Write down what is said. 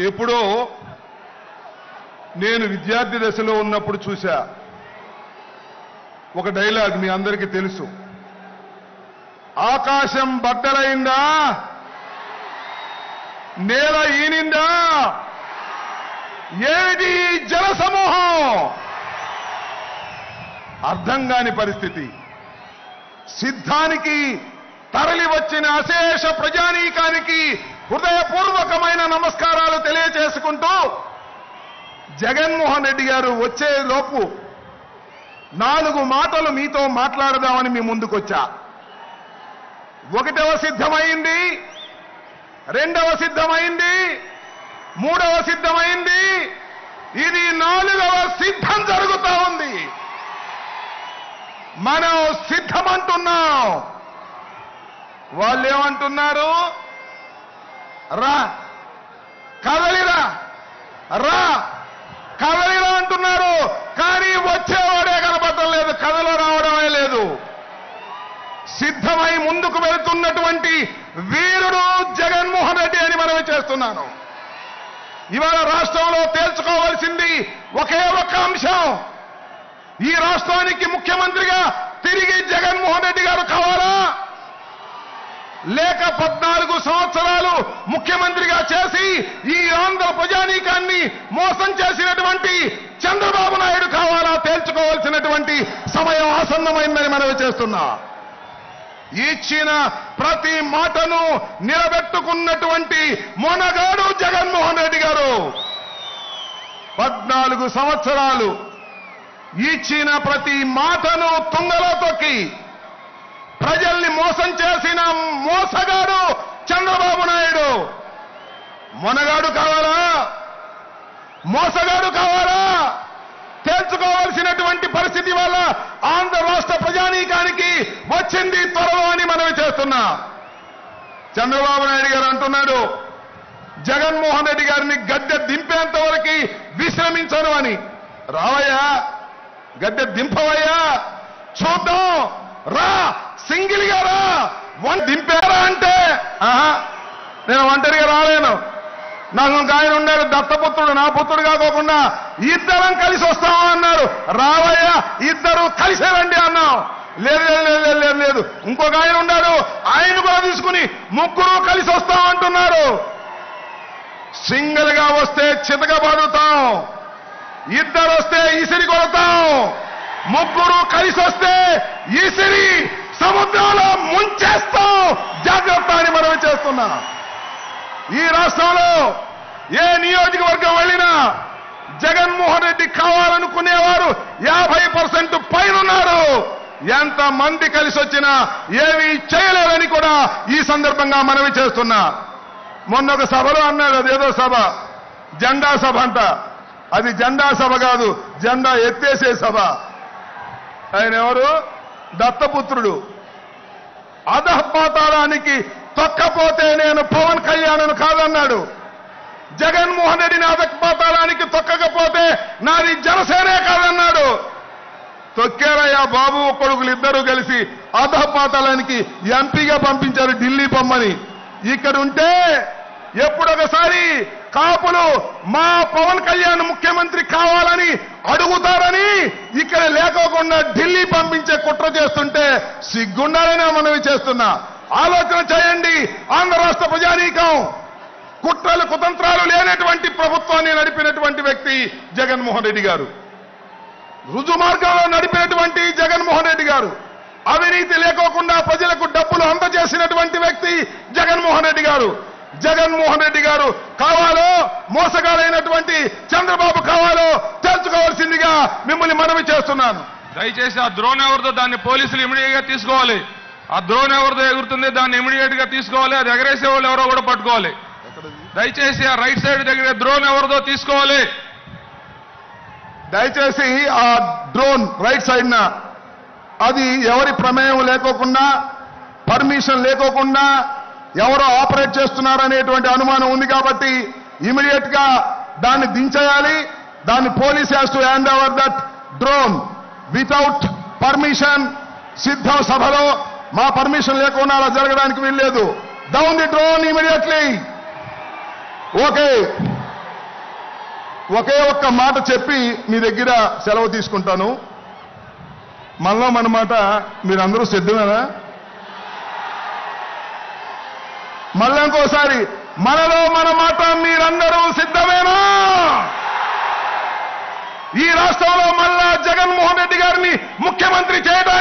ఎప్పుడో నేను విద్యార్థి దశలో ఉన్నప్పుడు చూశా ఒక డైలాగ్, మీ అందరికీ తెలుసు. ఆకాశం బద్దలైందా, నేల ఈనిందా, ఏది జల సమూహం, అర్థం కాని పరిస్థితి. సిద్ధానికి తరలి వచ్చిన అశేష ప్రజానీకానికి హృదయపూర్వకమైన నమస్కారాలు తెలియజేసుకుంటూ జగన్మోహన్ రెడ్డి గారు వచ్చే లోపు 4 మాటలు మీతో మాట్లాడదామని మీ ముందుకొచ్చా. 1వ సిద్ధమైంది, 2వ సిద్ధమైంది, 3వ సిద్ధమైంది, ఇది 4వ సిద్ధం జరుగుతా ఉంది. మనం సిద్ధమంటున్నాం. వాళ్ళు ఏమంటున్నారు? రా కదలిరా, రా కదలిరా అంటున్నారు. కానీ వచ్చేవాడే కనపడటం లేదు, కథలో రావడమే లేదు. సిద్ధమై ముందుకు వెళుతున్నటువంటి వీరుడు జగన్మోహన్ రెడ్డి అని మనమే చేస్తున్నాను. ఇవాళ రాష్ట్రంలో తేల్చుకోవాల్సింది ఒకే ఒక అంశం. ఈ రాష్ట్రానికి ముఖ్యమంత్రిగా తిరిగి జగన్మోహన్ రెడ్డి గారు కావాలా, లేక 14 సంవత్సరాలు ముఖ్యమంత్రిగా చేసి ఈ ఆంధ్ర ప్రజానీకాన్ని మోసం చేసినటువంటి చంద్రబాబు నాయుడు కావాలా తేల్చుకోవాల్సినటువంటి సమయం ఆసన్నమైందని మనవి చేస్తున్నా. ఇచ్చిన ప్రతి మాటను నిలబెట్టుకున్నటువంటి మొనగాడు జగన్మోహన్ రెడ్డి గారు. 14 సంవత్సరాలు ఇచ్చిన ప్రతి మాటను తుంగలో తొక్కి ప్రజల్ని మోసం చేసిన మోసగాడు చంద్రబాబు నాయుడు. మొనగాడు కావాలా, మోసగాడు కావాలా తేల్చుకోవాల్సినటువంటి పరిస్థితి వల్ల ఆంధ్ర రాష్ట్ర ప్రజానీకానికి వచ్చింది త్వరలో అని మనవి చేస్తున్నా. చంద్రబాబు నాయుడు గారు అంటున్నాడు జగన్మోహన్ రెడ్డి గారిని గద్దె దింపేంత వరకు విశ్రమించను అని. రావయ్యా, గద్దె దింపవయ్యా, చూద్దాం, రా సింగిల్ గా రా. దింపారా అంటే నేను ఒంటరిగా రాలేను, నాకు ఒక ఆయన ఉన్నాడు దత్తపుత్రుడు, నా పుత్రుడు కాకోకుండా ఇద్దరం కలిసి వస్తామా అన్నారు. రావయ్యా, ఇద్దరు కలిసే రండి అన్నాం. లేదు లేదు లేదు లేదు, ఇంకొక ఆయన ఉన్నాడు, ఆయన కూడా తీసుకుని 3 కలిసి వస్తామంటున్నారు. సింగిల్ గా వస్తే చితకబడుతాం, 2 వస్తే ఇసిరి కొడతాం, 3 కలిసి వస్తే ఇసిరి సముద్రంలో ముంచేస్తాం. జాగ్రత్త అని మనం చేస్తున్నా. ఈ రాష్ట్రంలో ఏ నియోజకవర్గం వెళ్ళినా జగన్మోహన్ రెడ్డి కావాలనుకునేవారు 50% పైన ఉన్నారు. ఎంత మంది కలిసి వచ్చినా ఏమీ చేయలేరని కూడా ఈ సందర్భంగా మనవి చేస్తున్నా. మొన్న ఒక సభలో అన్నాడు, అదేదో సభ, జెండా సభ అంట. అది జెండా సభ కాదు, జెండా ఎత్తేసే సభ. ఆయన ఎవరు? దత్తపుత్రుడు. అధఃపాతాళానికి తొక్కపోతే నేను పవన్ కళ్యాణ్ కాదన్నాడు. జగన్మోహన్ రెడ్డిని అధఃపాతాళానికి తొక్కకపోతే నాది జనసేనే కాదన్నాడు. తొక్కారయ్యా బాబు కొడుకులు ఇద్దరు కలిసి అధఃపాతాళానికి ఎంపీగా పంపించారు ఢిల్లీ పొమ్మని. ఇక్కడ ఉంటే ఎప్పుడొకసారి కాపులు మా పవన్ కళ్యాణ్ ముఖ్యమంత్రి కావాలని అడుగుతారని ఇక్కడ లేకోకుండా ఢిల్లీ పంపించే కుట్ర చేస్తుంటే సిగ్గుండాలని మనవి చేస్తున్నా. ఆలోచన చేయండి. ఆంధ్ర రాష్ట్ర ప్రజానీకం కుట్రలు కుతంత్రాలు లేనటువంటి ప్రభుత్వాన్ని నడిపినటువంటి వ్యక్తి జగన్మోహన్ రెడ్డి గారు. రుజు మార్గంలో నడిపినటువంటి జగన్మోహన్ రెడ్డి గారు. అవినీతి లేకోకుండా ప్రజలకు డబ్బులు అందజేసినటువంటి వ్యక్తి జగన్మోహన్ రెడ్డి గారు. జగన్మోహన్ రెడ్డి గారు కావాలో, మోసగారైనటువంటి చంద్రబాబు కావాలో తెలుసుకోవాల్సిందిగా మిమ్మల్ని మనవి చేస్తున్నాను. దయచేసి ఆ డ్రోన్ ఎవరితో దాన్ని పోలీసులు ఇమీడియట్ గా తీసుకోవాలి. ఆ డ్రోన్ ఎవరితో ఎగురుతుంది దాన్ని ఇమీడియట్ గా తీసుకోవాలి. అది ఎగరేసే వాళ్ళు ఎవరో కూడా పట్టుకోవాలి. దయచేసి ఆ రైట్ సైడ్ దగ్గర డ్రోన్ ఎవరిదో తీసుకోవాలి. దయచేసి ఆ డ్రోన్ రైట్ సైడ్ న అది ఎవరి ప్రమేయం లేకోకుండా, పర్మిషన్ లేకోకుండా ఎవరో ఆపరేట్ చేస్తున్నారనేటువంటి అనుమానం ఉంది కాబట్టి ఇమీడియట్ గా దాన్ని దించేయాలి. దాన్ని police has to hand over that drone without permission. సిద్ధం సభలో మా పర్మిషన్ లేకుండా అలా జరగడానికి వీల్లేదు. Down the drone immediately. Okay, ఒకే ఒక్క మాట చెప్పి మీ దగ్గర సెలవు తీసుకుంటాను. మనలో మన మాట మీరందరూ సిద్ధమేనా? మళ్ళీ ఇంకోసారి, మనలో మన మాట మీరందరూ సిద్ధమేనా? ఈ రాష్ట్రంలో మళ్ళా జగన్మోహన్ రెడ్డి గారిని ముఖ్యమంత్రి చేయడానికి